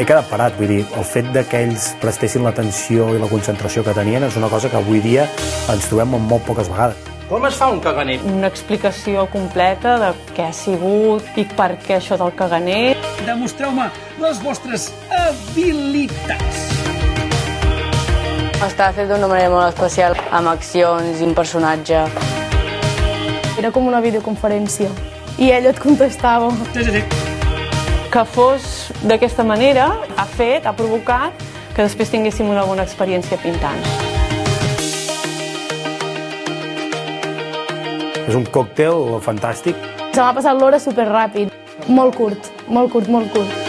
he quedat parat, vull dir, el fet que ells prestessin l'atenció i la concentració que tenien és una cosa que avui dia ens trobem amb molt poques vegades. Com es fa un caganer? Una explicació completa de què ha sigut i per què això del caganer. Demostreu-me les vostres habilitats. Estava fet d'una manera molt especial, amb accions i un personatge. Era com una videoconferència i ell et contestava. Que fos d'aquesta manera ha provocat que després tinguéssim una bona experiència pintant. És un còctel fantàstic. Se m'ha passat l'hora superràpid. Molt curt, molt curt, molt curt.